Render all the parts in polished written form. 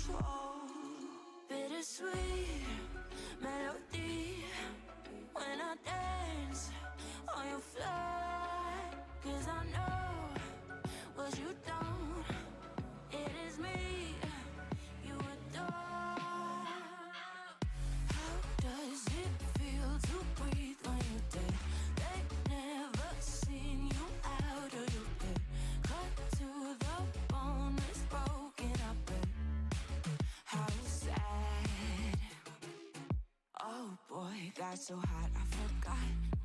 control. Bittersweet melody when I dance on your fly. 'Cause I know what you don't. It is me you adore. How does it feel to breathe when you're dead? They've never seen you out of your head. Cut to the bone, it's broken, I bet. How sad. Oh boy, got so hot I forgot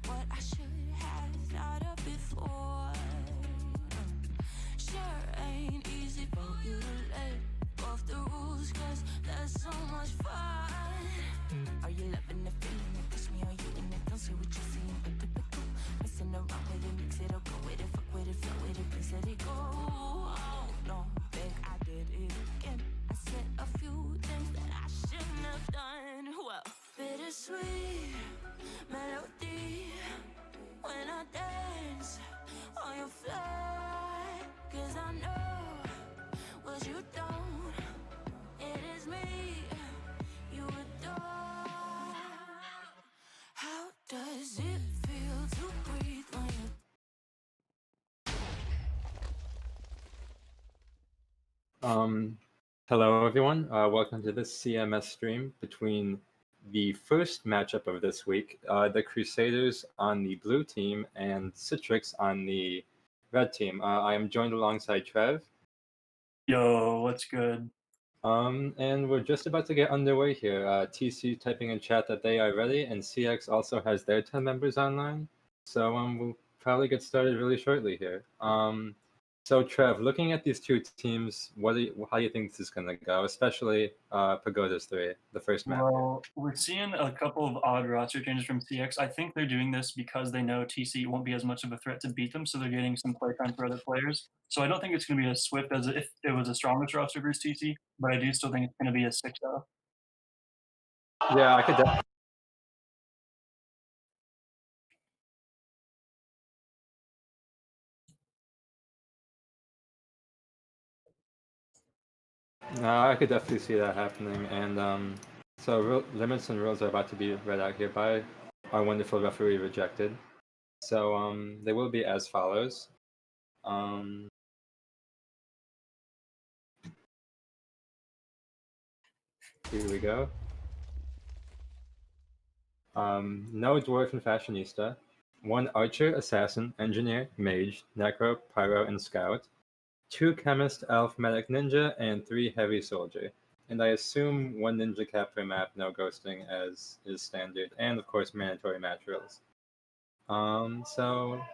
what I should have thought of before. Sure ain't easy for you to let go off the rules, 'cause there's so much fun. Are you loving the feeling? It push me, are you in it? Don't say what you're seeing, but typical. Messing around with it, mix it up, go with it, fuck with it, flow with it, please let it go. Oh no, think I did it again. I said a few things that I shouldn't have done. Well, bittersweet melody when I dance on your fly. 'Cause I know what you don't. It is me you adore. How does it feel to breathe when you? Hello everyone. Welcome to this CMS stream between the first matchup of this week, the Crusaders on the blue team and Citrix on the red team. I am joined alongside Trev. Yo, what's good? And we're just about to get underway here. TC typing in chat that they are ready, and CX also has their 10 members online. So we'll probably get started really shortly here. So Trev, looking at these two teams, how do you think this is going to go, especially Pagodas III, the first map? Well, we're seeing a couple of odd roster changes from CX. I think they're doing this because they know TC won't be as much of a threat to beat them, so they're getting some playtime for other players. So I don't think it's going to be as swift as if it was a strongest roster versus TC, but I do still think it's going to be a 6-0. Yeah, I could definitely. I could definitely see that happening, and so limits and rules are about to be read out here by our wonderful referee Rejected. So they will be as follows. Here we go. No dwarf and fashionista. 1 archer, assassin, engineer, mage, necro, pyro, and scout. 2 chemist, elf, medic, ninja, and 3 heavy soldier. And I assume 1 ninja cap per map, no ghosting as is standard, and of course mandatory match rules. So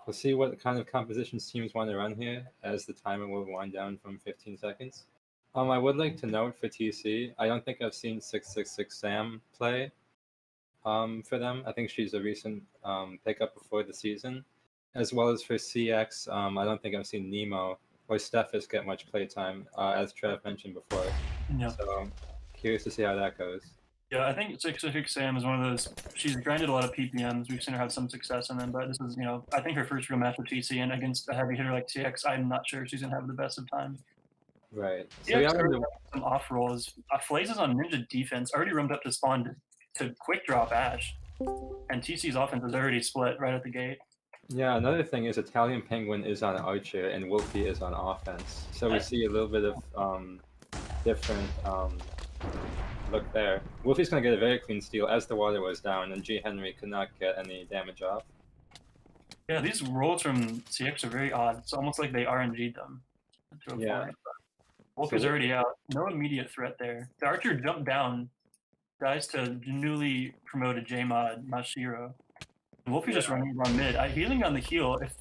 we'll see what kind of compositions teams want to run here as the timer will wind down from 15 seconds. I would like to note for TC, I don't think I've seen 666 Sam play for them. I think she's a recent pickup before the season. As well as for CX, I don't think I've seen Nemo or Stephis get much playtime, as Trev mentioned before. Yeah. So curious to see how that goes. Yeah, I think 666 Sam is one of those. She's grinded a lot of PPMs. We've seen her have some success in them, but this is, I think her first real match with TC, and against a heavy hitter like CX, I'm not sure she's gonna have the best of time. Right. So yeah, some off rolls. Flaze is on ninja defense, already roamed up to spawn to quick drop Ash, and TC's offense is already split right at the gate. Yeah, another thing is Italian Penguin is on Archer and Wolfie is on offense. So we see a little bit of different look there. Wolfie's going to get a very clean steal as the water was down, and G. Henry could not get any damage off. Yeah, these rolls from CX are very odd. It's almost like they RNG'd them. Yeah. Wolfie's already out. No immediate threat there. The Archer jumped down, dies to newly promoted J-Mod Mashiro. Wolfie just running around mid. Healing on the heal. If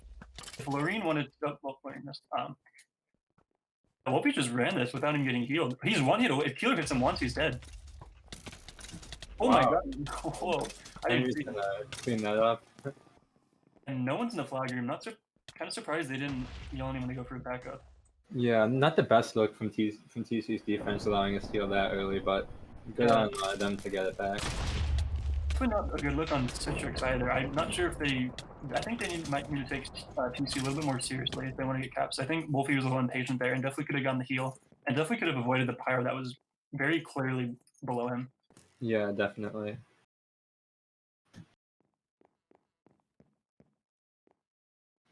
Loreen wanted to, Loreen missed. Wolfie just ran this without him getting healed. He's one hit away. If Keeler hits him once, he's dead. Oh my god. Whoa. I didn't see that. Clean that up. And no one's in the flag room. Kind of surprised they didn't yell anyone to go for a backup. Yeah, not the best look from TC's defense allowing a steal that early, but good on them to get it back. Not a good look on Citrix either. I'm not sure if I think they might need to take TC a little bit more seriously if they want to get caps. I think Wolfie was a little impatient there and definitely could have gotten the heal. and definitely could have avoided the pyro that was very clearly below him. Yeah, definitely.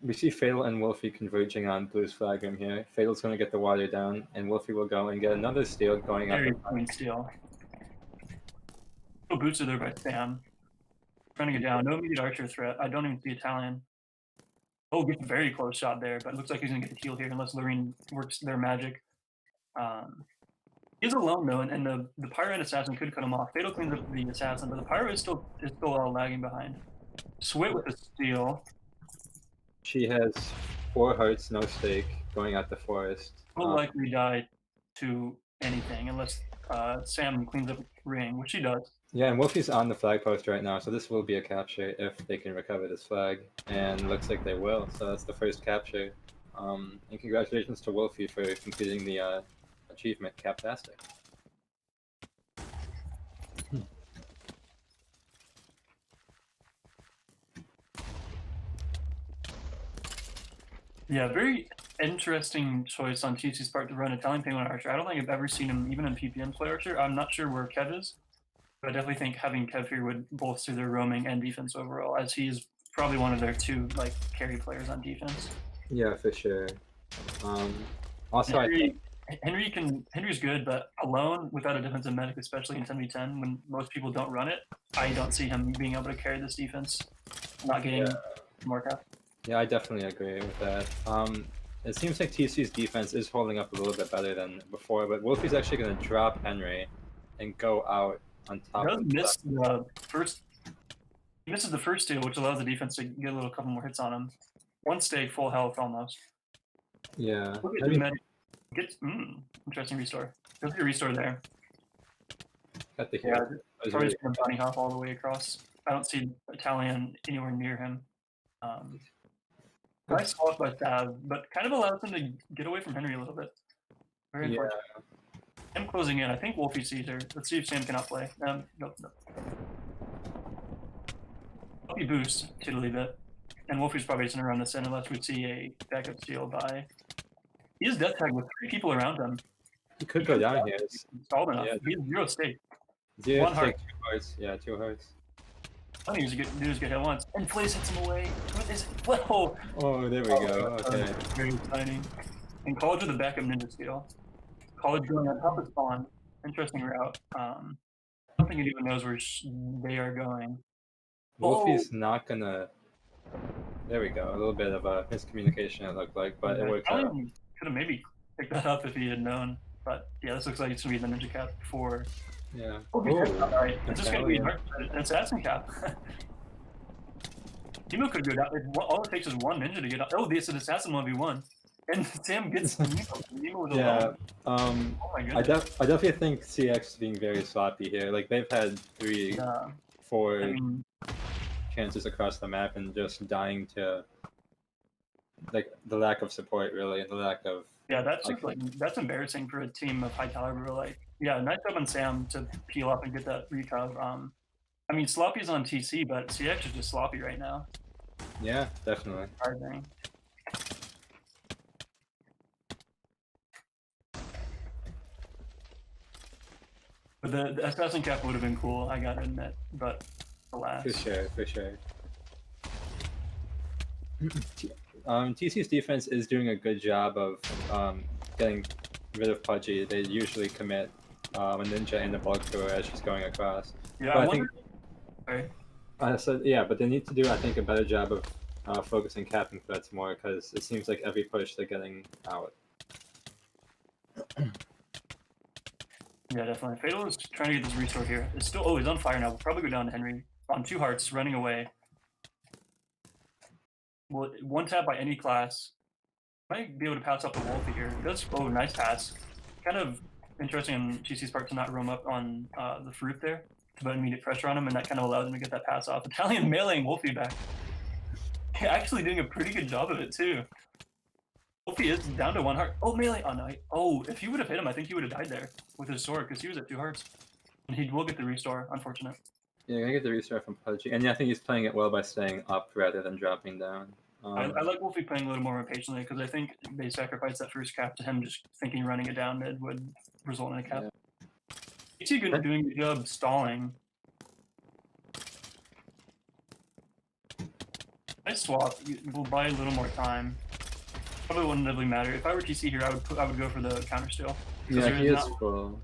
We see Fatal and Wolfie converging on Blue's flag room here. Fatal's going to get the water down, and Wolfie will go and get another steal going up. Very clean steal. No boots are there by Sam. Trying to get down. No immediate archer threat. I don't even see Italian. Oh, gets a very close shot there, but it looks like he's going to get the heal here unless Lorene works their magic. He's alone though, and the pyro and assassin could cut him off. Fatal cleans up the assassin, but the pyro is still lagging behind. Swit with the steal. She has 4 hearts, no stake, going out the forest. Will likely die to anything unless Sam cleans up ring, which he does. Yeah, and Wolfie's on the flag post right now, so this will be a capture if they can recover this flag, and looks like they will. So that's the first capture. And congratulations to Wolfie for completing the achievement. Captastic. Yeah, very interesting choice on TC's part to run Italian Penguin Archer. I don't think I've ever seen him even in PPM play Archer. I'm not sure where Kev is, but I definitely think having Kev here would bolster their roaming and defense overall, as he is probably one of their 2 like carry players on defense. Yeah, for sure. Also, Henry's good, but alone without a defensive medic, especially in 10v10, when most people don't run it, I don't see him being able to carry this defense. Not getting more cap. Yeah, I definitely agree with that. It seems like TC's defense is holding up a little bit better than before, but Wolfie's actually going to drop Henry and go out on top. He does miss the first. He misses the first steal, which allows the defense to get a little couple more hits on him. 1 stake, full health almost. Yeah. Interesting restore. There's a restore there. Got the hit. Probably just going to bunny hop all the way across. I don't see Italian anywhere near him. Nice swap by Sav, but kind of allows him to get away from Henry a little bit. Very unfortunate. Sam closing in. I think Wolfie sees her. Let's see if Sam can outplay. Nope. Wolfie boosts tiddly bit. And Wolfie's probably just going to run this in unless we see a backup steal by... He has death tag with 3 people around him. He could go down here. He's stalled enough. Yeah. He has 0 stake. 1 heart. 2 hearts. Yeah, 2 hearts. All he needs to do is get hit once. And Flays hits him away. What is it? Whoa! Oh, there we go. Okay. Very exciting. And College with a backup ninja steal. College going on top of spawn. Interesting route. I don't think it even knows where they are going. Wolfie's not gonna. There we go. A little bit of a miscommunication, it looked like, but it worked out. Could have maybe picked that up if he had known. But yeah, this looks like it's gonna be the ninja cap for. Yeah. All right. It's just gonna be an assassin cap. Timo could go down. All it takes is 1 ninja to get out. Oh, this is an assassin 1v1. And Sam gets Nemo with a yeah. oh my goodness. I definitely think CX is being very sloppy here. Like they've had 3, 4 chances across the map and just dying to like the lack of support really, and the lack of that's embarrassing for a team of high caliber. Like nice job on Sam to peel up and get that recuv. I mean sloppy's on TC, but CX is just sloppy right now. Yeah, definitely. Hard thing. But the assassin cap would have been cool, I gotta admit, but alas. For sure. TC's defense is doing a good job of getting rid of Pudgy. They usually commit a ninja and a bulk thrower as she's going across. Yeah, but I wonder... Sorry. But they need to do, I think, a better job of focusing capping threats more, because it seems like every push they're getting out. Yeah, definitely. Fatal is trying to get this restore here. It's still, he's on fire now. We'll probably go down to Henry on 2 hearts, running away. Well, 1 tap by any class. Might be able to pass up the Wolfie here. Does nice pass. Kind of interesting on TC's part to not roam up on the fruit there, to put immediate pressure on him, and that kind of allowed him to get that pass off. Italian meleeing Wolfie back. Actually doing a pretty good job of it too. Wolfie is down to 1 heart. Oh, melee! Oh no! If he would have hit him, I think he would have died there with his sword, because he was at 2 hearts. And he will get the restore. Unfortunate. Yeah, gonna get the restore from Pudgy, and yeah, I think he's playing it well by staying up rather than dropping down. I like Wolfie playing a little more impatiently because I think they sacrificed that first cap to him just thinking running it down mid would result in a cap. Is he doing a good job stalling? Nice swap. We'll buy a little more time. Probably wouldn't really matter. If I were TC here, I would go for the counter steal. Yeah, he is full.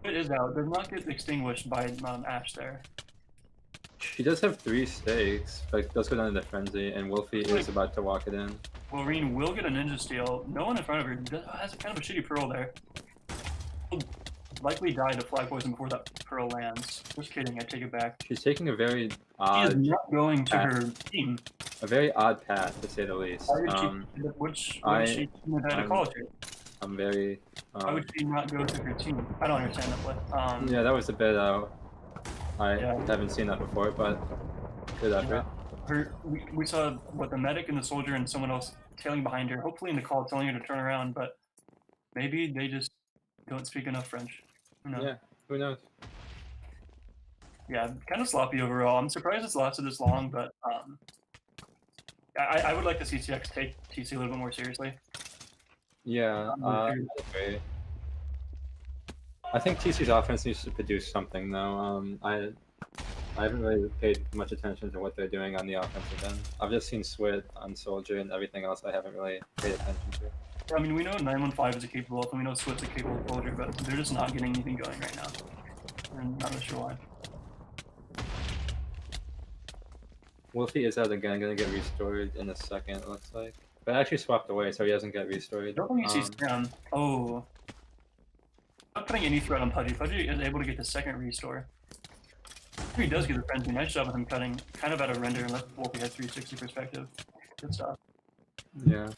It is out. Does not get extinguished by Ash there. She does have 3 stakes, but does go down into frenzy, and Wolfie is about to walk it in. Wolverine will get a ninja steal. No one in front of her has kind of a shitty pearl there. Will likely die to flag poison before that pearl lands. Just kidding, I take it back. She's taking a very She odd is not going to her team. a very odd path, to say the least. Which she had a call to? I'm very. Why would she not go to her team? I don't understand that play. Yeah, that was a bit. I haven't seen that before, but good effort. We saw what the medic and the soldier and someone else tailing behind her. Hopefully, in the call, telling her to turn around, but maybe they just don't speak enough French. Who knows? Yeah, who knows? Yeah, kind of sloppy overall. I'm surprised it's lasted this long, but I would like to see CX take TC a little bit more seriously. Yeah, I agree. I think TC's offense needs to produce something, though. I haven't really paid much attention to what they're doing on the offensive end. I've just seen Swit on Soldier, and everything else I haven't really paid attention to. I mean, we know 915 is a capable elf, and we know Swit's a capable Soldier, but they're just not getting anything going right now. I'm not really sure why. Wolfie is out again, gonna get restored in a second, it looks like. But actually swapped away, so he doesn't get restored. I don't think he sees down. Oh. Not putting any threat on Pudgy. Pudgy is able to get the second restore. He does get the frenzy. Nice job with him cutting kind of out of render and let Wolfie have 360 perspective. Good stuff. Yeah.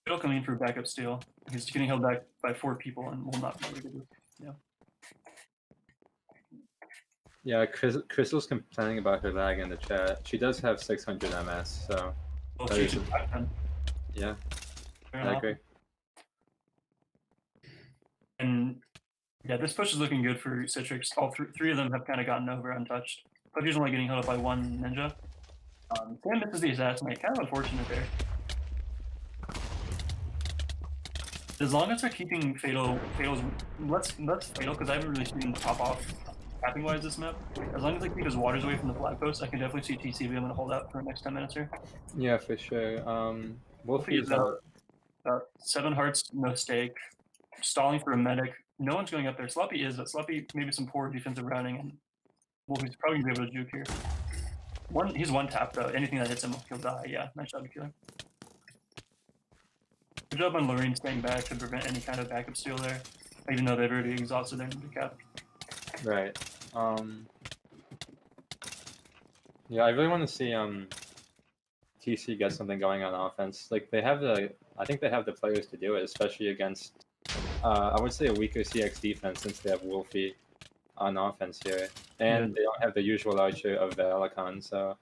It'll come in for backup steal. He's getting held back by 4 people and will not be able to get it. Yeah. Yeah, Crystal's complaining about her lag in the chat. She does have 600 MS, so. Well, she should back then. Yeah, Fair I enough. agree. And yeah, this push is looking good for Citrix. All three of them have kind of gotten over untouched. Pudgy's only getting held up by 1 ninja. Sam misses the assassinate. Kind of unfortunate there. As long as they're keeping fatal's less fatal, because I haven't really seen pop off tapping wise this map. As long as they keep his waters away from the flag post, I can definitely see TC being able to hold out for the next 10 minutes here. Yeah, for sure. Wolfie is about 7 hearts, no stake, stalling for a medic. No one's going up there. Sloppy is, but Sloppy maybe some poor defensive routing, and Wolfie's probably gonna be able to juke here. He's 1 tap though. Anything that hits him, he'll die. Yeah, nice job, killer. Good job on Lorraine staying back to prevent any kind of backup steal there, even though they've already exhausted their ninja cap. right. Yeah, I really want to see TC get something going on offense. Like they have I think they have the players to do it, especially against I would say a weaker CX defense since they have Wolfie on offense here, and they don't have the usual archer of Valakon. So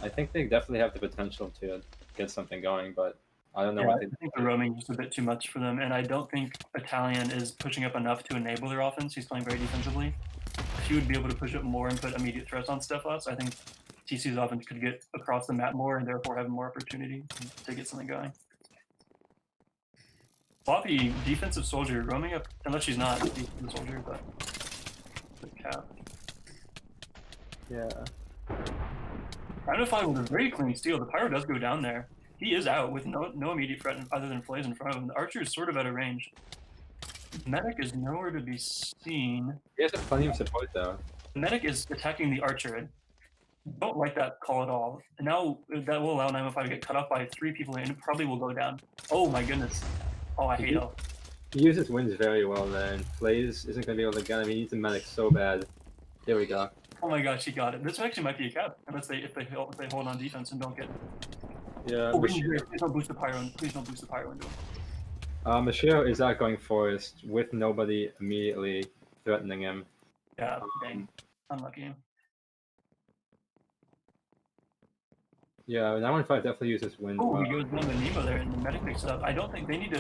I think they definitely have the potential to get something going, but I don't know what they. I think the roaming is just a bit too much for them, and I don't think Italian is pushing up enough to enable their offense. He's playing very defensively. If he would be able to push up more and put immediate threats on Stephos, I think TC's offense could get across the map more and therefore have more opportunity to get something going. Floppy, defensive soldier, roaming up, unless she's not a defensive soldier, but good cap. Yeah. 905 with a very clean steal. The pyro does go down there. He is out with no immediate threat other than Flays in front of him. The archer is sort of out of range. Medic is nowhere to be seen. He has plenty of support though. The medic is attacking the archer. I don't like that call at all. And now that will allow 915 to get cut off by 3 people and it probably will go down. Oh my goodness. Oh, I hate it. He uses winds very well there, and Flays isn't going to be able to get him. He needs a medic so bad. Here we go. Oh my gosh, he got it. This actually might be a cap, unless if they hold on defense and don't get. Yeah. Oh, please don't boost the pyro. Please don't boost the pyro into him. Mashiro is outgoing Forest with nobody immediately threatening him. Yeah, dang. Unlucky. Yeah, 915 definitely uses wind. Oh, he goes down to Nemo there, and the medic picks it up. I don't think they need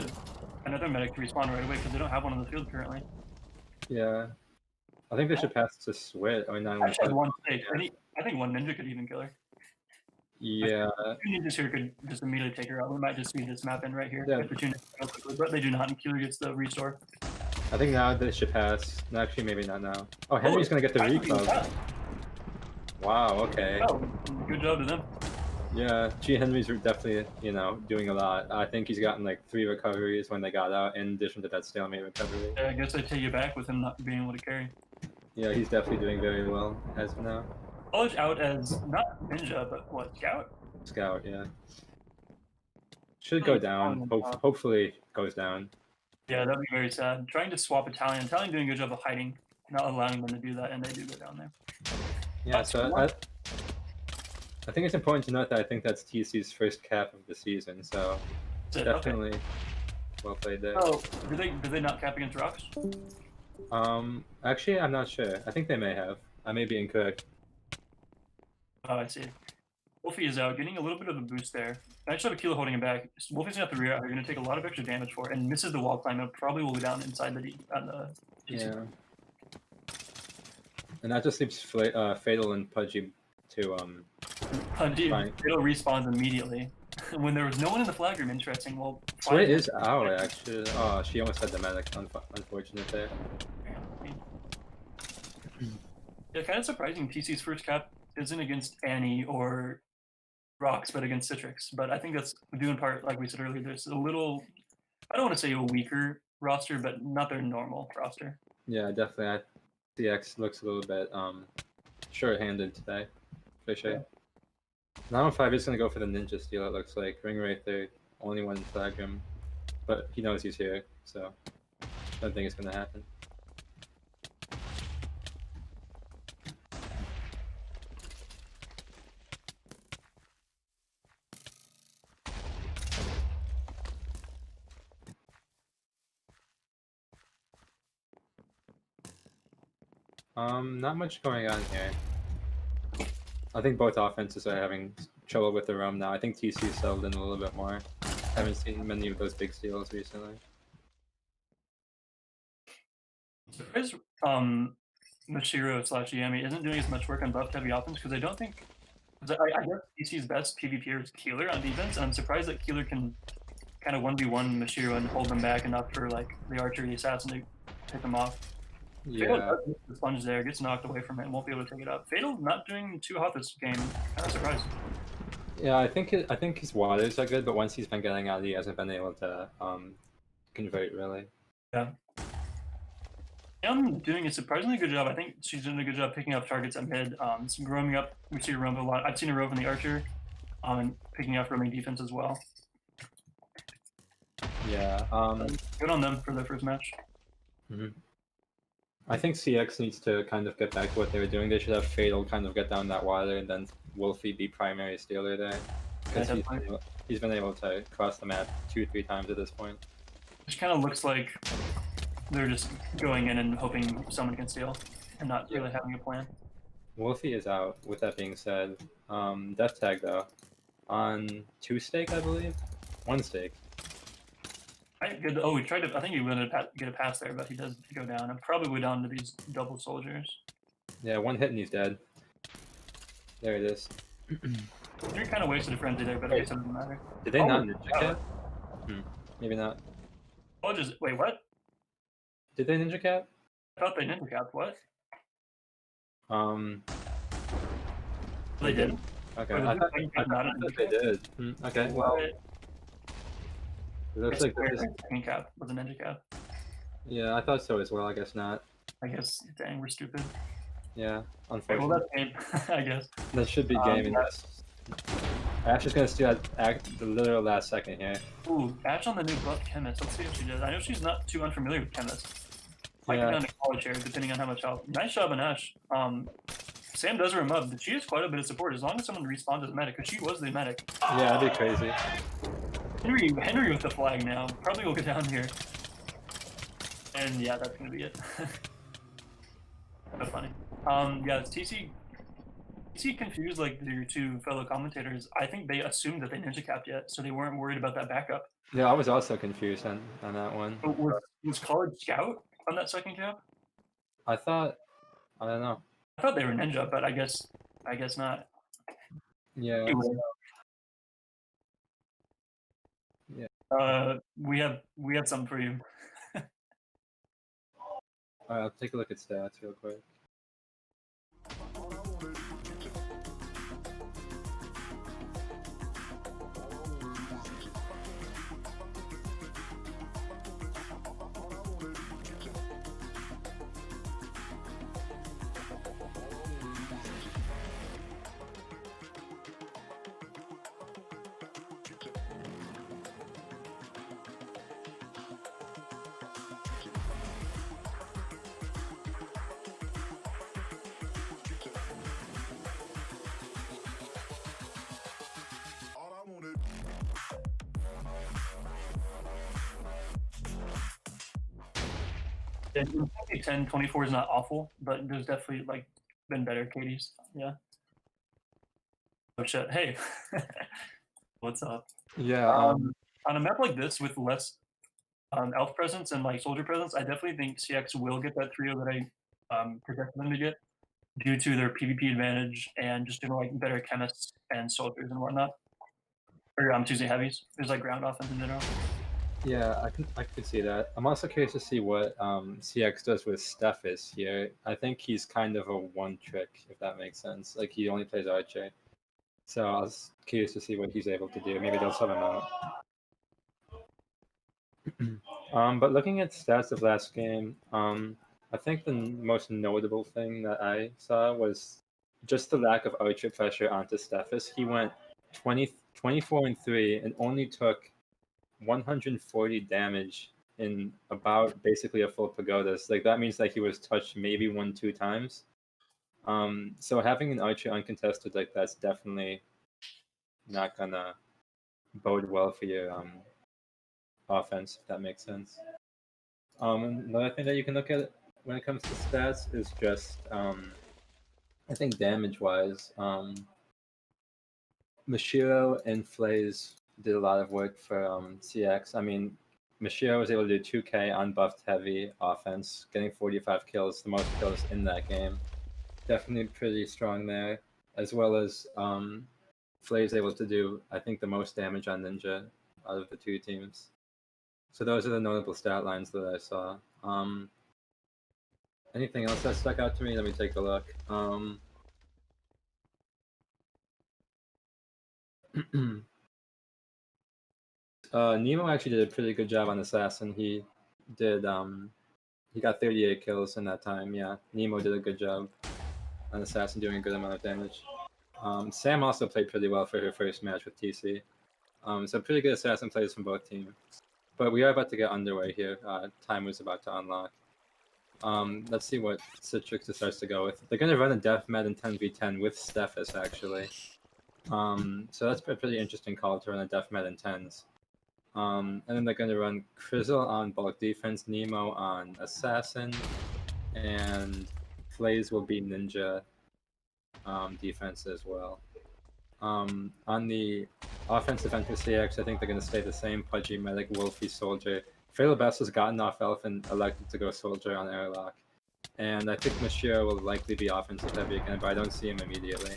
another medic to respawn right away because they don't have one on the field currently. Yeah. I think they should pass to Swit. Or not Ash had one stake. I think one ninja could even kill her. Yeah. Two ninjas here could just immediately take her out. We might just see this map in right here. Yeah. If the two ninjas go quickly, but they do not, and Keeler gets the restore. I think now they should pass. No, actually, maybe not now. Oh, Henry's gonna get the reclub. Wow. Okay. Oh, good job to them. Yeah, G. Henry's definitely, doing a lot. I think he's gotten like 3 recoveries when they got out, in addition to that stalemate recovery. Yeah, I guess I take you back with him not being able to carry. Yeah, he's definitely doing very well as of now. College out as not ninja, but what, scout? Scout, yeah. Should go down. Hopefully goes down. Yeah, that'd be very sad. Trying to swap Italian. Italian doing a good job of hiding, not allowing them to do that, and they do go down there. Yeah, so I think it's important to note that I think that's TC's first cap of the season, so definitely well played there. Oh, did they not cap against Rocks? Actually, I'm not sure. I think they may have. I may be incorrect. Oh, I see. Wolfie is out, getting a little bit of a boost there. I actually have a Kilo holding him back. Wolfie's got the rear out. They're going to take a lot of extra damage for it, and misses the wall climb up. Probably will go down inside the TC. Yeah. And that just leaves Fatal and Pudgy to Fatal respawns immediately. When there was no one in the flag room, interesting. Well, Sway is out, actually. Oh, she almost had the medic. Unfortunate there. Yeah, kind of surprising. TC's first cap isn't against Annie or Rocks, but against Citrix. But I think that's due in part, like we said earlier, there's a little, I don't want to say a weaker roster, but not their normal roster. Yeah, definitely. CX looks a little bit short-handed today, for sure. Yeah. 915 is going to go for the ninja steal, it looks like. Ring right there, only one in flag room. But he knows he's here, so I don't think it's going to happen. Not much going on here. I think both offenses are having trouble with the roam now. I think TC settled in a little bit more. Haven't seen many of those big steals recently. Surprised Mashiro / Yami isn't doing as much work on buffed heavy offense because I don't think. I guess TC's best PvPer is Keeler on defense, and I'm surprised that Keeler can kind of 1v1 Mashiro and hold them back enough for like the archer, the assassin to pick them off. Yeah. The sponge there gets knocked away from it and won't be able to take it up. Fatal not doing too hot this game. Kind of surprised. Yeah, I think his waters are good, but once he's been getting out, he hasn't been able to convert really. Yeah. I'm doing a surprisingly good job. I think she's doing a good job picking up targets at mid. Roaming up, we see her roam a lot. I've seen her roam in the archer, and picking up roaming defense as well. Yeah. Good on them for their first match. Mm-hmm. I think CX needs to kind of get back to what they were doing. They should have Fatal kind of get down that water and then Wolfie be primary stealer there. Because he's been able to cross the map 2-3 times at this point. Which kind of looks like they're just going in and hoping someone can steal and not really having a plan. Wolfie is out, with that being said. Death tag though. On 2 stake, I believe? 1 stake. We tried to. I think he wanted to get a pass there, but he does go down. And probably down to these double soldiers. Yeah, 1 hit and he's dead. There it is. You're kind of wasted a frenzy there, but I guess it doesn't matter. Did they not ninja cap? Maybe not. Oh, wait, what? Did they ninja cap? I thought they ninja capped. What? They didn't. Okay, I thought they did. Okay, well. It looks like this cap was a ninja cap. Yeah, I thought so as well. I guess not. I guess, dang, we're stupid. Yeah, unfortunately. Well, that's game, I guess. That should be game. Ash is going to steal the literal last second here. Ooh, Ash on the new buff Chemist. Let's see what she does. I know she's not too unfamiliar with Chemist. Might get down to college here, depending on how much health. Nice job on Ash. Sam does her a mub, but she has quite a bit of support as long as someone respawns as medic, because she was the medic. Yeah, that'd be crazy. Henry with the flag now. Probably will go down here. And yeah, that's gonna be it. So funny. Yeah, TC confused like their 2 fellow commentators. I think they assumed that they ninja capped yet, so they weren't worried about that backup. Yeah, I was also confused on that one. Was College Scout on that second cap? I thought I don't know. I thought they were ninja, but I guess not. Yeah. Anyway. Yeah. We have something for you. Alright, I'll take a look at stats real quick. In 10, 24 is not awful, but there's definitely like been better KDs. Yeah. Oh shit! Hey, what's up? Yeah. On a map like this with less elf presence and like soldier presence, I definitely think CX will get that trio that I projected them to get due to their PvP advantage and just doing like better chemists and soldiers and whatnot. Or Tuesday heavies. There's like ground offense in general. Yeah, I could see that. I'm also curious to see what CX does with Stephis here. I think he's kind of a one trick, if that makes sense. Like he only plays Archer. So I was curious to see what he's able to do. Maybe they'll sub him out. But looking at stats of last game, I think the most notable thing that I saw was just the lack of Archer pressure onto Stephis. He went 24-3 and only took 140 damage in about basically a full Pagodas. Like that means that he was touched maybe 1-2 times. So having an Archer uncontested like that's definitely not gonna bode well for your offense, if that makes sense. Another thing that you can look at when it comes to stats is just I think damage wise, Mashiro and Flays did a lot of work for CX. I mean, Mashiro was able to do 2k unbuffed heavy offense, getting 45 kills, the most kills in that game. Definitely pretty strong there, as well as Flays able to do, I think, the most damage on Ninja out of the two teams. So those are the notable stat lines that I saw. Anything else that stuck out to me? Let me take a look. Nemo actually did a pretty good job on Assassin. He did he got 38 kills in that time. Yeah, Nemo did a good job on Assassin, doing a good amount of damage. Sam also played pretty well for her first match with TC. So pretty good Assassin plays from both teams. But we are about to get underway here. Time was about to unlock. Let's see what Citrix decides to go with. They're going to run a deathmatch in 10v10 with Stephis, actually. So that's a pretty interesting call to run a deathmatch in 10s. And then they're going to run Crizzle on bulk defense, Nemo on assassin, and Flays will be ninja defense as well. On the offensive end for CX, I think they're going to stay the same: Pudgy, Medic, Wolfie, Soldier. Failabest has gotten off Elf and elected to go Soldier on Airlock. And I think Mashiro will likely be offensive heavy again, but I don't see him immediately.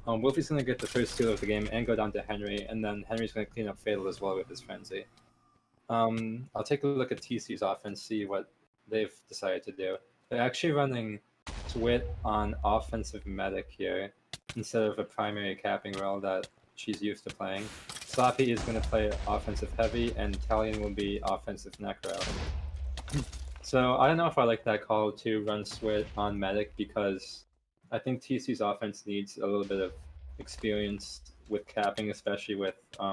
Wolfie's going to get the first steal of the game and go down to Henry, and then Henry's going to clean up Fatal as well with his Frenzy. I'll take a look at TC's offense, see what they've decided to do. They're actually running Twit on offensive Medic here, instead of a primary capping role that she's used to playing. Sloppy is going to play offensive heavy, and Italian will be offensive Necro. So I don't know if I like that call to run Swit on Medic, because I think TC's offense needs a little bit of experience with capping, especially with, I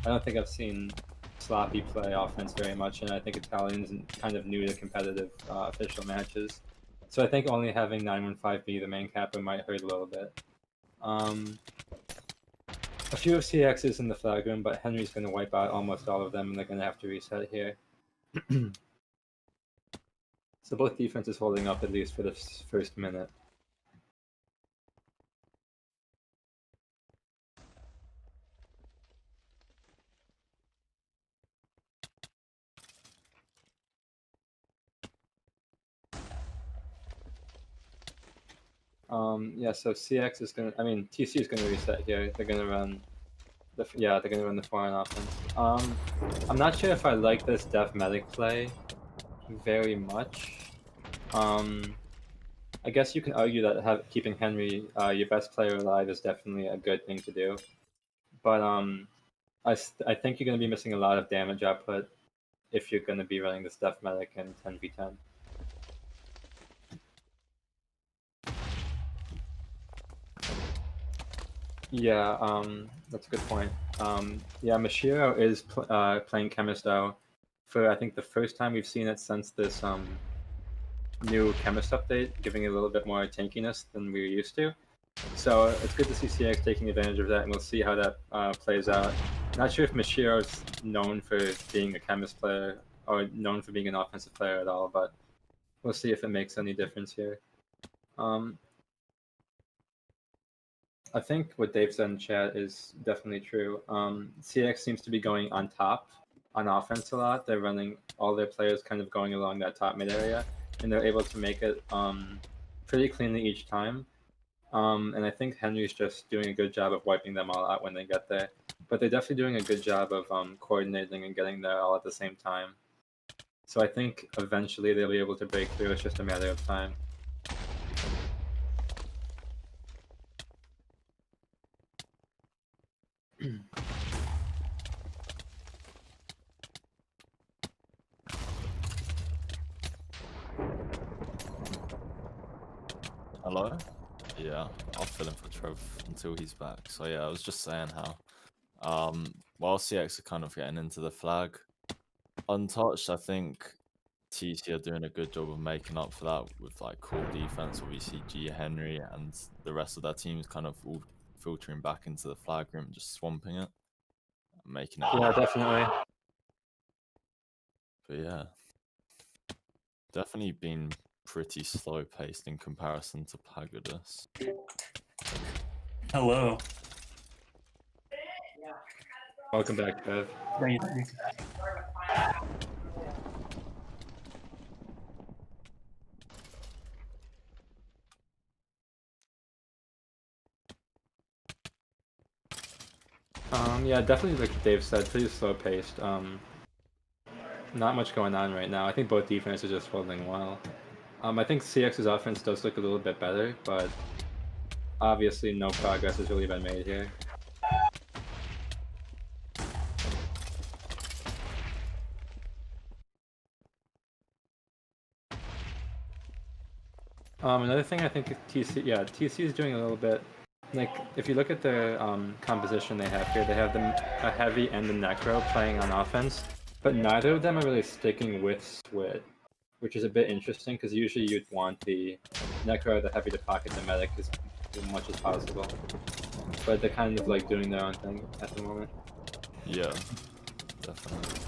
don't think I've seen Sloppy play offense very much, and I think Italian's kind of new to competitive official matches. So I think only having 915 be the main capper might hurt a little bit. A few of CX's in the flag room, but Henry's going to wipe out almost all of them, and they're going to have to reset here. So both defenses holding up at least for the first minute. Yeah, so CX is gonna. I mean, TC is gonna reset here. They're gonna run. They're gonna run the foreign offense. I'm not sure if I like this def medic play very much. I guess you can argue that keeping Henry, your best player alive, is definitely a good thing to do. But I think you're gonna be missing a lot of damage output if you're gonna be running this def medic in 10v10. Yeah, that's a good point. Yeah, Mashiro is playing Chemisto for, I think, the first time we've seen it since this new Chemist update, giving it a little bit more tankiness than we were used to. So it's good to see CX taking advantage of that, and we'll see how that plays out. Not sure if Mashiro's known for being a Chemist player or known for being an offensive player at all, but we'll see if it makes any difference here. I think what Dave said in chat is definitely true. CX seems to be going on top on offense a lot. They're running all their players kind of going along that top mid area, and they're able to make it pretty cleanly each time. And I think Henry's just doing a good job of wiping them all out when they get there. But they're definitely doing a good job of coordinating and getting there all at the same time. So I think eventually they'll be able to break through. It's just a matter of time. Hello? Yeah, I'll fill in for Trev until he's back. So yeah, I was just saying how while CX are kind of getting into the flag untouched, I think TC are doing a good job of making up for that with like cool defense. Obviously, G Henry and the rest of their teams kind of all filtering back into the flag room, just swamping it, making it. Yeah, definitely. But yeah, definitely been pretty slow paced in comparison to Pagodas. Hello. Welcome back, Trev. Thank you. Yeah, definitely like Dave said, pretty slow paced. Not much going on right now. I think both defenses are just holding well. I think CX's offense does look a little bit better, but obviously no progress has really been made here. Another thing I think TC is doing a little bit, like if you look at the composition they have here, they have a heavy and the necro playing on offense, but neither of them are really sticking with Swit, which is a bit interesting because usually you'd want the necro or the heavy to pocket the medic as much as possible, but they're kind of like doing their own thing at the moment. Yeah, definitely.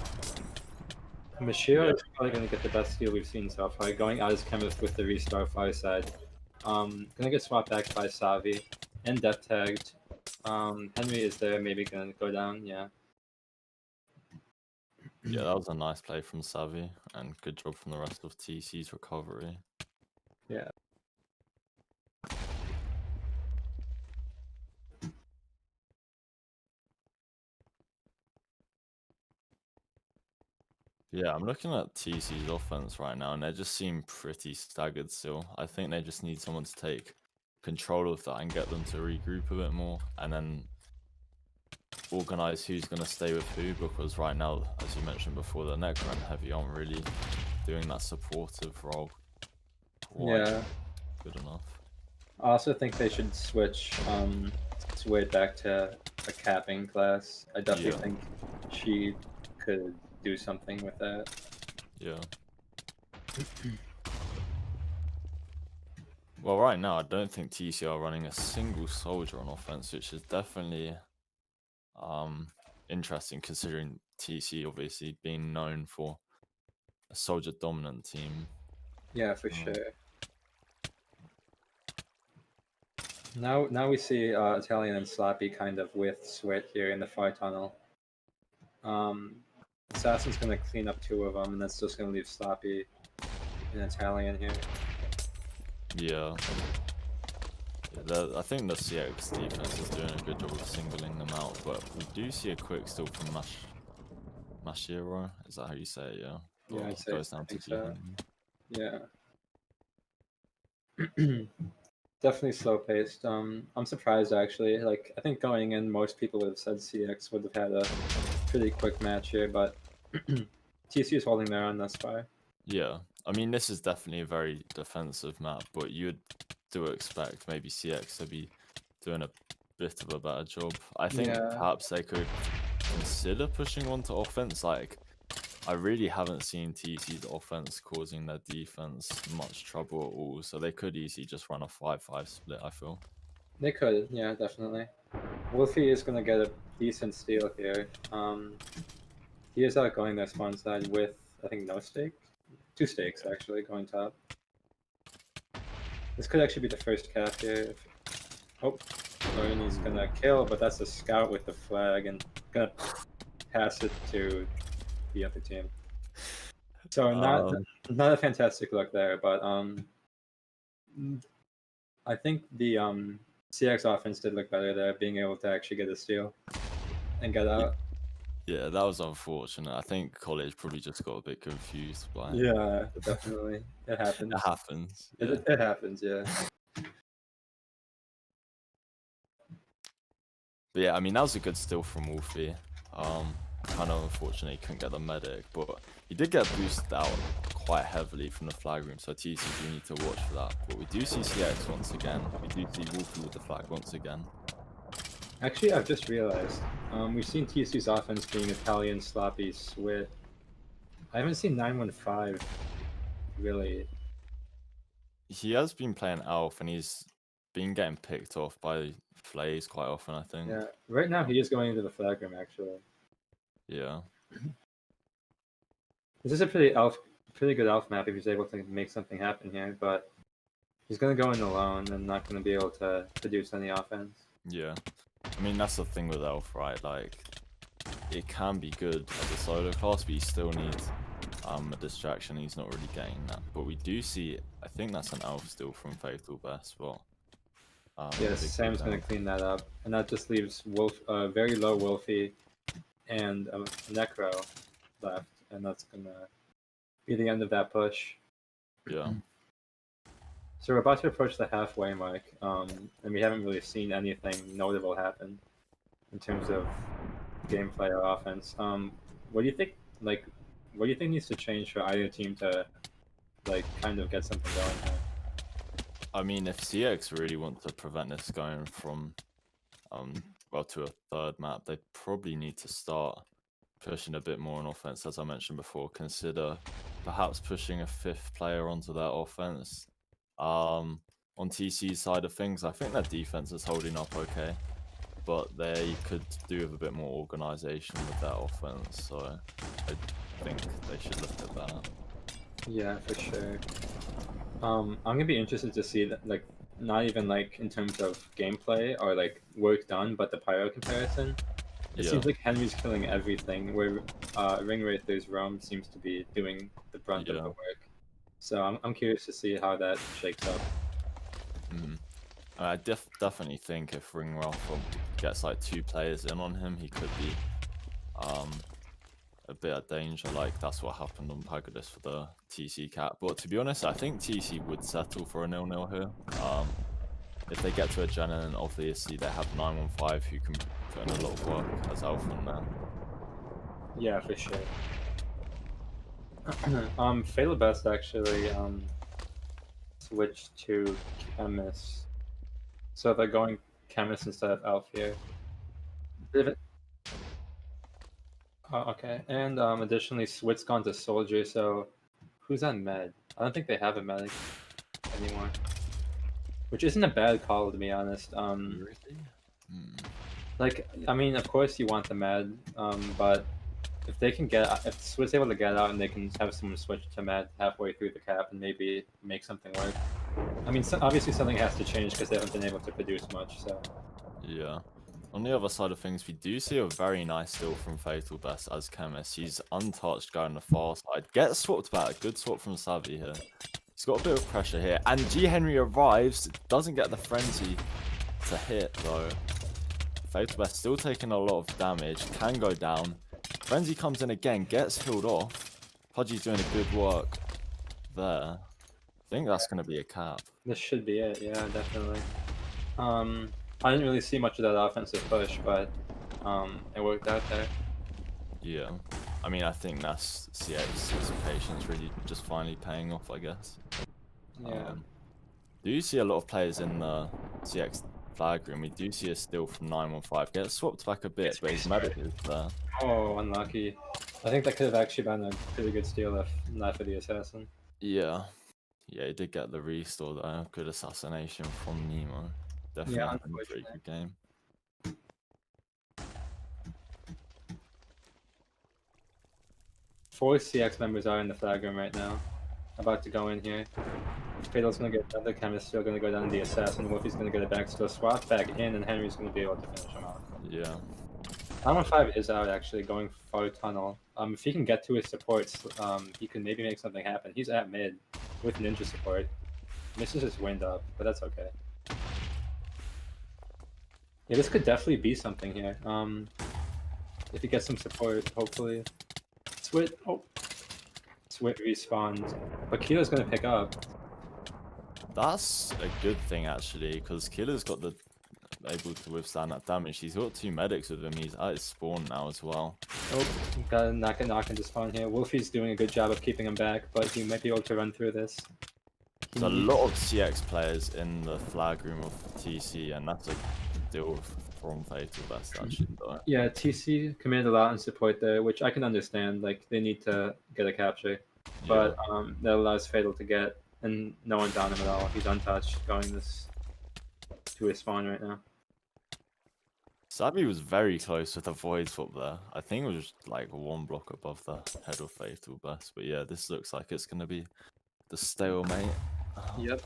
Mashiro is probably going to get the best steal we've seen so far, going out as Chemist with the restart far side. Gonna get swapped back by Savi and death tagged. Henry is there, maybe gonna go down, yeah. Yeah, that was a nice play from Savi, and good job from the rest of TC's recovery. Yeah. Yeah, I'm looking at TC's offense right now, and they just seem pretty staggered still. I think they just need someone to take control of that and get them to regroup a bit more, and then organize who's going to stay with who, because right now, as you mentioned before, the Necro and Heavy aren't really doing that supportive role Yeah. good enough. I also think they should switch Sway back to a capping class. I definitely think she could do something with that. Yeah. Well, right now, I don't think TC are running a single soldier on offense, which is definitely interesting considering TC obviously being known for a soldier dominant team. Yeah, for sure. Now we see Italian and Sloppy kind of with Swit here in the far tunnel. Assassin's gonna clean up two of them, and that's just gonna leave Sloppy and Italian here. Yeah. I think the CX defense is doing a good job of singling them out, but we do see a quick steal from Mashiro. Is that how you say it? Yeah. Yeah, Or I'd say goes I down to think so. Keehan. Yeah. Definitely slow paced. I'm surprised actually. Like I think going in, most people would have said CX would have had a pretty quick match here, but TCU is holding their own thus far. Yeah, I mean this is definitely a very defensive map, but you'd do expect maybe CX to be doing a bit of a better job. I think Yeah. perhaps they could consider pushing on to offense. Like I really haven't seen TC's offense causing their defense much trouble at all, so they could easily just run a 5-5 split, I feel. They could, yeah, definitely. Wolfie is gonna get a decent steal here. He is outgoing their spawn side with I think no stake, 2 stakes actually going top. This could actually be the first cap here. Oh, He's gonna kill, but that's a scout with the flag and gonna pass it to the other team. So not a fantastic look there, but I think the CX offense did look better there, being able to actually get a steal and get out. Yeah, that was unfortunate. I think college probably just got a bit confused by it. Yeah, definitely. It happens. It happens. Yeah. It happens, yeah. But yeah, I mean that was a good steal from Wolfie. Kind of unfortunate he couldn't get the medic, but he did get boosted out quite heavily from the flag room, so TC do need to watch for that. But we do see CX once again. We do see Wolfie with the flag once again. Actually, I've just realized we've seen TC's offense being Italian sloppy swit. I haven't seen 915 really. He has been playing Alf, and he's been getting picked off by Flays quite often, I think. Yeah, right now he is going into the flag room actually. Yeah. This is a pretty good Alf map if he's able to make something happen here, but he's gonna go in alone and not gonna be able to produce any offense. Yeah. I mean that's the thing with Elf, right? Like it can be good as a solo class, but you still need a distraction. He's not really getting that. But we do see, I think that's an Elf still from Fatal Best, but yes, Sam's gonna clean that up, and that just leaves very low Wolfie and a Necro left, and that's gonna be the end of that push. Yeah. So we're about to approach the halfway mark, and we haven't really seen anything notable happen in terms of gameplay or offense. What do you think? Like, what do you think needs to change for either team to, like, kind of get something going here? I mean, if CX really want to prevent this going from, well, to a third map, they probably need to start pushing a bit more on offense, as I mentioned before. Consider perhaps pushing a 5th player onto their offense. On TC's side of things, I think their defense is holding up okay, but they could do with a bit more organization with their offense. So I think they should look at that. Yeah, for sure. I'm gonna be interested to see that, like, not even like in terms of gameplay or like work done, but the pyro comparison. It seems like Henry's killing everything, where Ring Wraither's roam seems to be doing the brunt of the work. So I'm curious to see how that shakes up. I definitely think if Ring Wraither gets like 2 players in on him, he could be a bit of danger. Like that's what happened on Pagodas for the TC cap. But to be honest, I think TC would settle for a 0-0 here. If they get to a gen, and obviously they have 915 who can put in a lot of work as Alpha in there. Yeah, for sure. Fatal Best actually switched to Chemist. So they're going Chemist instead of Alf here. Oh, okay. And additionally, Swit's gone to Soldier, so who's on Med? I don't think they have a medic anymore. Which isn't a bad call, to be honest. Like, I mean, of course you want the Med, but if they can if Swit's able to get out and they can have someone switch to Med halfway through the cap and maybe make something work. I mean, obviously something has to change because they haven't been able to produce much, so. Yeah. On the other side of things, we do see a very nice steal from Fatal Best as Chemist. He's untouched going the far side. Gets swapped back. Good swap from Savvy here. He's got a bit of pressure here. And G. Henry arrives. Doesn't get the frenzy to hit, though. Fatal Best still taking a lot of damage. Can go down. Frenzy comes in again. Gets healed off. Pudgy's doing a good work there. I think that's going to be a cap. This should be it, yeah, definitely. I didn't really see much of that offensive push, but it worked out there. Yeah. I mean, I think that's CX's patience really just finally paying off, I guess. Yeah. Do you see a lot of players in the CX flag room? We do see a steal from 915. Gets swapped back a bit, but his medic is there. Oh, unlucky. I think that could have actually been a pretty good steal if not for the assassin. Yeah. Yeah, he did get the restore though. Good assassination from Nemo. Definitely Yeah, a pretty good game. 4 CX members are in the flag room right now. About to go in here. Fatal's gonna get another chemist, still gonna go down to the assassin. Wolfie's gonna get it back, still swap back in, and Henry's gonna be able to finish him off. Yeah. 915 is out actually, going far tunnel. If he can get to his supports, he can maybe make something happen. He's at mid with ninja support. Misses his wind up, but that's okay. Yeah, this could definitely be something here. If he gets some support, hopefully. Swit respawns, but Kilo's gonna pick up. That's a good thing actually, because Killer's got the able to withstand that damage. He's got 2 medics with him. He's at his spawn now as well. Oh, got a knock into spawn here. Wolfie's doing a good job of keeping him back, but he might be able to run through this. There's a lot of CX players in the flag room of TC, and that's a deal from Fatal Best actually. Though. Yeah, TC command a lot in support there, which I can understand. Like, they need to get a capture, but that allows Fatal to get, and no one's on him at all. He's untouched, going this to his spawn right now. Savvy was very close with a void swap there. I think it was just like 1 block above the head of Fatal Best, but yeah, this looks like it's gonna be the stalemate. Yep.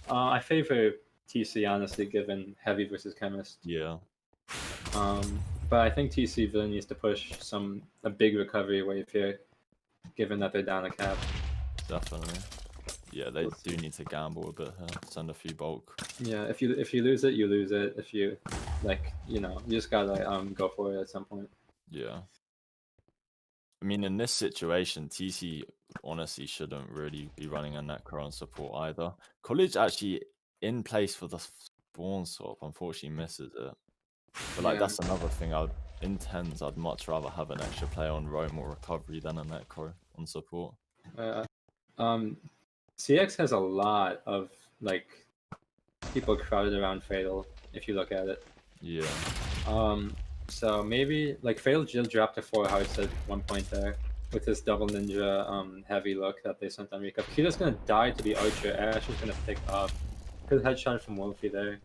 I favor TC honestly, given heavy versus chemist. Yeah. But I think TC really needs to push a big recovery wave here, given that they're down a cap. Definitely. Yeah, they do need to gamble a bit here. Send a few bulk. Yeah, if you lose it, you lose it. If you you just gotta go for it at some point. Yeah. I mean, in this situation, TC honestly shouldn't really be running a Necro on support either. College actually in place for the spawn swap, unfortunately misses it. But that's another thing. In 10s, I'd much rather have an extra player on roam or recovery than a Necro on support. CX has a lot of people crowded around Fatal, if you look at it. Yeah. So maybe Fatal just dropped to 4 hearts at one point there with this double ninja heavy look that they sent on recap. Kita's gonna die to the archer. Ash is gonna pick up. Good headshot from Wolfie there.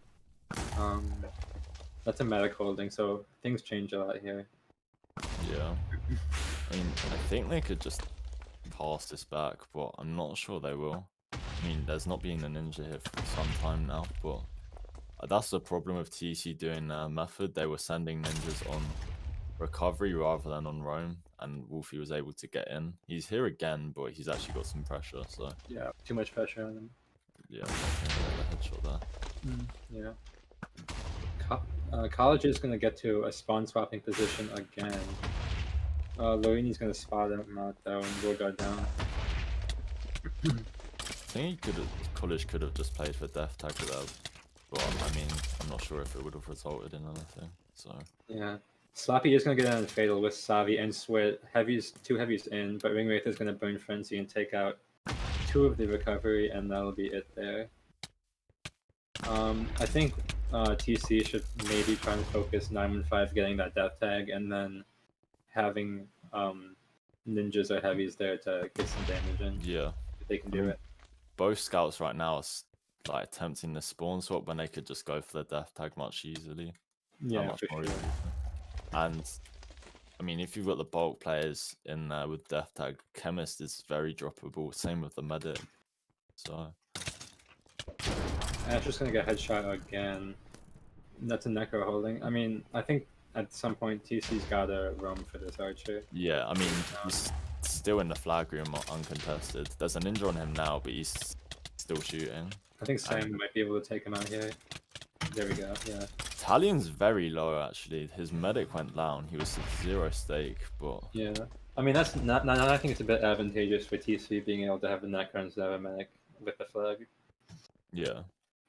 That's a medic holding, so things change a lot here. Yeah. I mean, I think they could just pass this back, but I'm not sure they will. I mean, there's not been a ninja here for some time now, but that's the problem with TC doing method. They were sending ninjas on recovery rather than on roam, and Wolfie was able to get in. He's here again, but he's actually got some pressure, so... Yeah, too much pressure on him. Yeah, a headshot there. Yeah. College is going to get to a spawn swapping position again. Lorini's going to spot him out though and will go down. I think College could have just played for death tag there, but I mean, I'm not sure if it would have resulted in anything. So yeah, Sloppy is going to get on Fatal with Savi and Swit. Two heavies in, but Ringwraith is going to burn Frenzy and take out 2 of the recovery, and that'll be it there. I think TC should maybe try and focus 915 getting that death tag, and then having ninjas or heavies there to get some damage in. Yeah, if they can do it. Both scouts right now are attempting the spawn swap when they could just go for the death tag much easily. Yeah, much more easily. And I mean, if you've got the bulk players in there with death tag, chemist is very droppable. Same with the medic. So Ash is gonna get headshot again. That's a necro holding. I mean, I think at some point TC's gotta roam for this archer. Yeah, I mean, he's still in the flag room uncontested. There's a ninja on him now, but he's still shooting. I think Sam might be able to take him out here. There we go. Yeah. Italian's very low actually. His medic went down. He was at 0 stake, but Yeah. I mean, that's not. I think it's a bit advantageous for TC being able to have a Necro instead of a medic with the flag. yeah.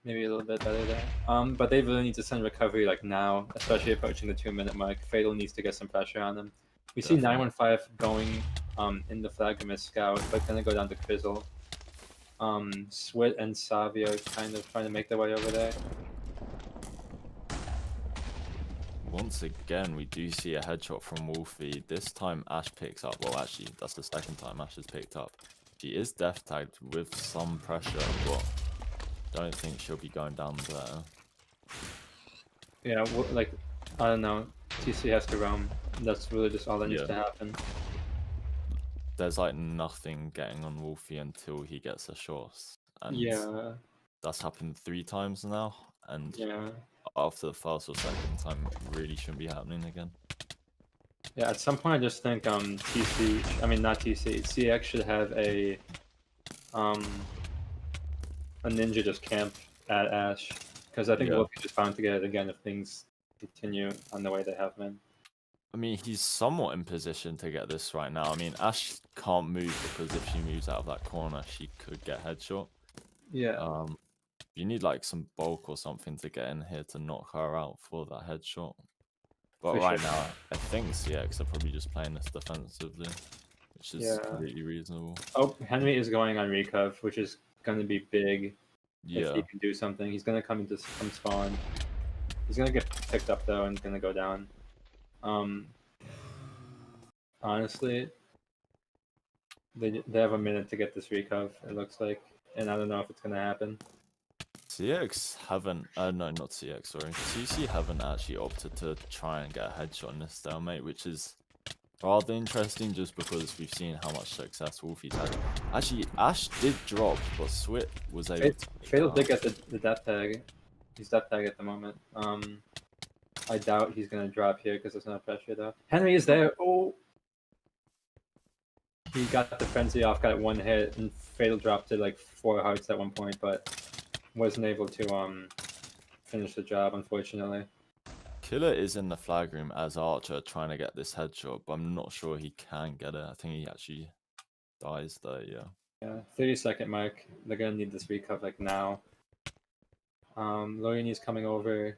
Maybe a little bit better there. But they really need to send recovery like now, especially approaching the 2-minute mark. Fatal needs to get some pressure on them. We see Definitely. 915 going in the flag miss scout, but gonna go down to Crizzle. Swit and Savio kind of trying to make their way over there. Once again, we do see a headshot from Wolfie. This time Ash picks up. Well, actually, that's the second time Ash has picked up. She is death tagged with some pressure, but don't think she'll be going down there. Yeah, like, I don't know. TC has to roam. That's really just all that needs to happen. There's like nothing getting on Wolfie until he gets a shot. And Yeah. that's happened 3 times now. And Yeah. after the first or second time, it really shouldn't be happening again. Yeah, at some point I just think TC, I mean not TC, CX should have a ninja just camp at Ash, because I think Wolfie is bound to get it again if things continue on the way they have been. I mean, he's somewhat in position to get this right now. I mean, Ash can't move because if she moves out of that corner, she could get headshot. Yeah. You need like some bulk or something to get in here to knock her out for that headshot. But right now, I think CX are probably just playing this defensively, which is completely reasonable. Oh, Henry is going on recov, which is going to be big if he can do something. He's going to come into some spawn. He's going to get picked up though and going to go down. Honestly, they have a minute to get this recov, it looks like, and I don't know if it's going to happen. CX haven't, no, not CX, sorry. TC haven't actually opted to try and get a headshot in this stalemate, which is rather interesting just because we've seen how much success Wolfie's had. Actually, Ash did drop, but Swit was able to. Fatal did get the death tag. He's death tag at the moment. I doubt he's going to drop here because there's no pressure though. Henry is there. Oh! He got the frenzy off, got 1 hit, and Fatal dropped to like 4 hearts at one point, but wasn't able to finish the job, unfortunately. Killer is in the flag room as Archer trying to get this headshot, but I'm not sure he can get it. I think he actually dies there, yeah. Yeah, 30-second mark. They're gonna need this recov like now. Loriani's coming over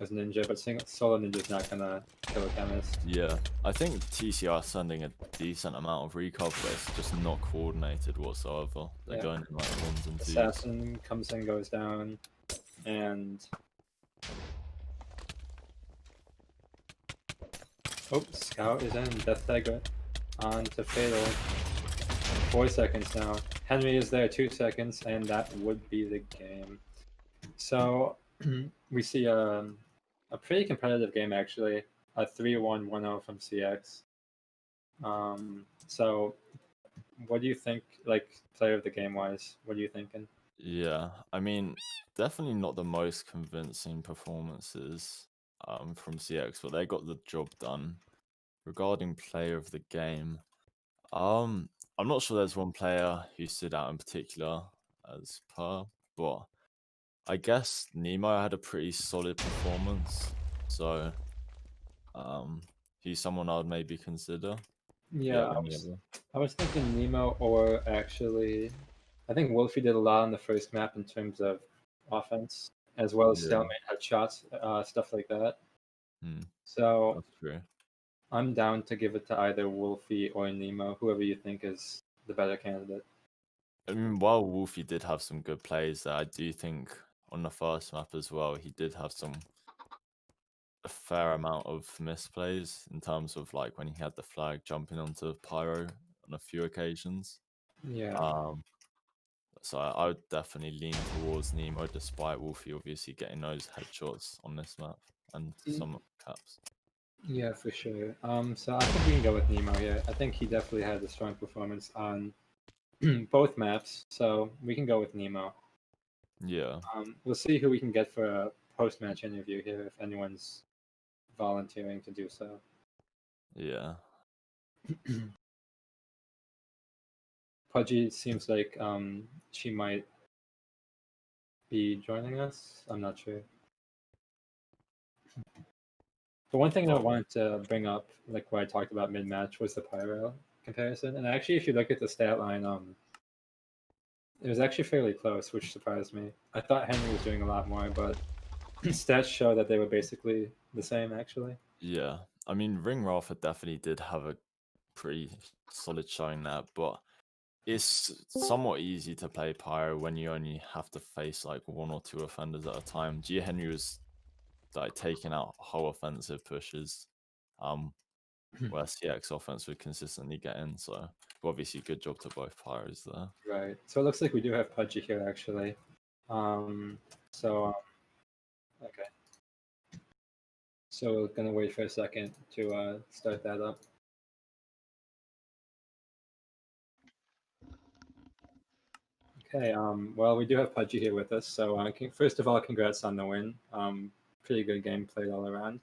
as Ninja, but Solo Ninja's not gonna kill a chemist. Yeah, I think TC are sending a decent amount of recov, but it's just not coordinated whatsoever. They're going in like 1s and 2s. Assassin comes in, goes down, and oh, Scout is in. Death tag on to Fatal. 4 seconds now. Henry is there, 2 seconds, and that would be the game. So we see a pretty competitive game actually. A 3-1, 1-0 from CX. So what do you think, like, player of the game wise? What are you thinking? Yeah, I mean, definitely not the most convincing performances from CX, but they got the job done. Regarding player of the game, I'm not sure there's one player who stood out in particular as per, but I guess Nemo had a pretty solid performance, so he's someone I'd maybe consider. Yeah, I was thinking Nemo, or actually, I think Wolfie did a lot on the first map in terms of offense, as well as stalemate headshots, stuff like that. So that's true. I'm down to give it to either Wolfie or Nemo, whoever you think is the better candidate. I mean, while Wolfie did have some good plays there, I do think on the first map as well, he did have a fair amount of misplays in terms of like when he had the flag jumping onto Pyro on a few occasions. Yeah. So I would definitely lean towards Nemo, despite Wolfie obviously getting those headshots on this map and some caps. Yeah, for sure. So I think we can go with Nemo here. I think he definitely had a strong performance on both maps, so we can go with Nemo. Yeah. We'll see who we can get for a post-match interview here, if anyone's volunteering to do so. Yeah. Pudgy seems like she might be joining us. I'm not sure. The one thing I wanted to bring up, like what I talked about mid-match, was the Pyro comparison. And actually, if you look at the stat line, it was actually fairly close, which surprised me. I thought Henry was doing a lot more, but stats show that they were basically the same, actually. Yeah, I mean, Ring Rafa definitely did have a pretty solid showing there, but it's somewhat easy to play Pyro when you only have to face like 1 or 2 offenders at a time. G Henry was like taking out whole offensive pushes, where CX offense would consistently get in. So obviously, good job to both Pyros there. Right. So it looks like we do have Pudgy here, actually. Okay. So we're gonna wait for a second to start that up. Okay. Well, we do have Pudgy here with us. So first of all, congrats on the win. Pretty good game played all around.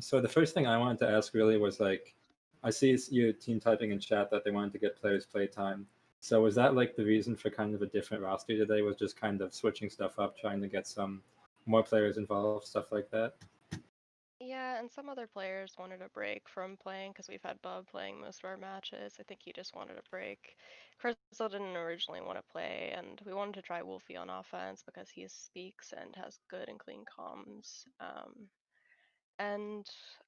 So the first thing I wanted to ask really was like, I see you team typing in chat that they wanted to get players play time. So was that like the reason for kind of a different roster today? Was just kind of switching stuff up, trying to get some more players involved, stuff like that? Yeah, and some other players wanted a break from playing because we've had Bub playing most of our matches. I think he just wanted a break. Crystal didn't originally want to play, and we wanted to try Wolfie on offense because he speaks and has good and clean comms. And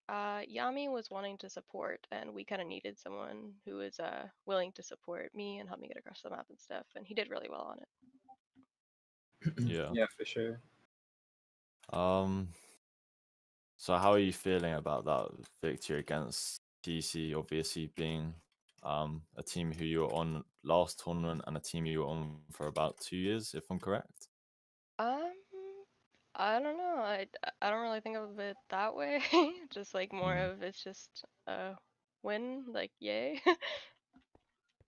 Yami was wanting to support, and we kind of needed someone who was willing to support me and help me get across the map and stuff, and he did really well on it. Yeah. Yeah, for sure. So how are you feeling about that victory against TC? Obviously being a team who you were on last tournament and a team you were on for about 2 years, if I'm correct. I don't know. I don't really think of it that way. Just like more of it's just a win, like yay.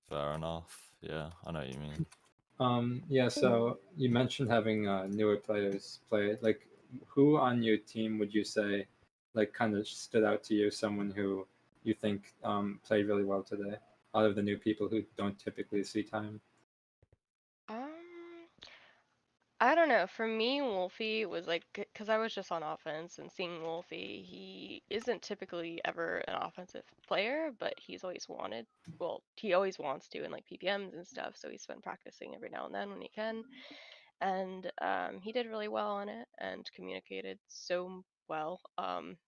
Fair enough. Yeah, I know what you mean. Yeah, so you mentioned having newer players play. Like, who on your team would you say, like, kind of stood out to you? Someone who you think played really well today, out of the new people who don't typically see time? I don't know. For me, Wolfie was like, because I was just on offense and seeing Wolfie, he isn't typically ever an offensive player, but he's always wanted, well, he always wants to in like PPMs and stuff. So he's been practicing every now and then when he can. And he did really well on it and communicated so well.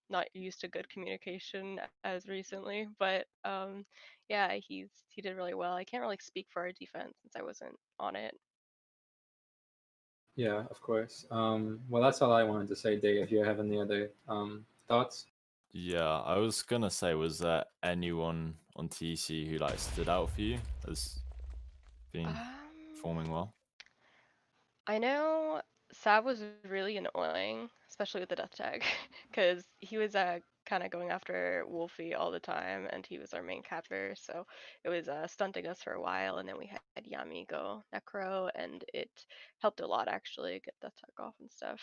Not used to good communication as recently, but yeah, he did really well. I can't really speak for our defense since I wasn't on it. Yeah, of course. Well, that's all I wanted to say, Dave. If you have any other thoughts? Yeah, I was gonna say, was there anyone on TC who like stood out for you as being performing well? I know Sab was really annoying, especially with the death tag, because he was kind of going after Wolfie all the time, and he was our main capper, so it was stunting us for a while, and then we had Yami go Necro, and it helped a lot actually get death tag off and stuff.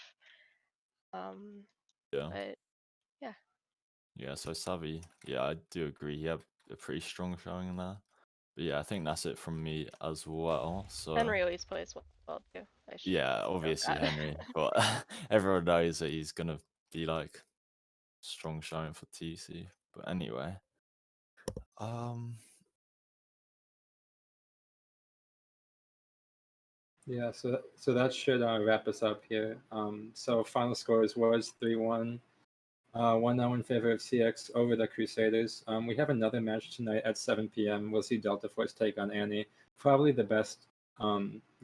Yeah. But yeah. Yeah, so Savvy, yeah, I do agree. He had a pretty strong showing in there. But yeah, I think that's it from me as well. So Henry always plays well too. yeah, obviously Henry, but everyone knows that he's gonna be like strong showing for TC. But anyway, Yeah, so that should wrap us up here. So final scores was 3-1. 1-0 in favor of CX over the Crusaders. We have another match tonight at 7 p.m. We'll see Delta Force take on Annie. Probably the best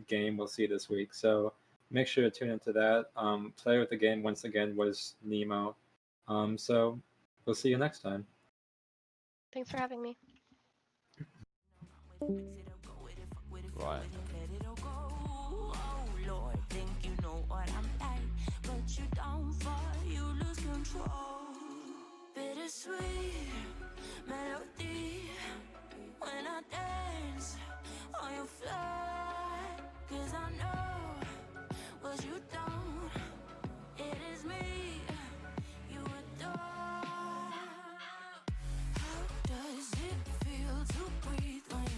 game we'll see this week. So make sure to tune into that. Player of the game once again was Nemo. So we'll see you next time. Thanks for having me. right.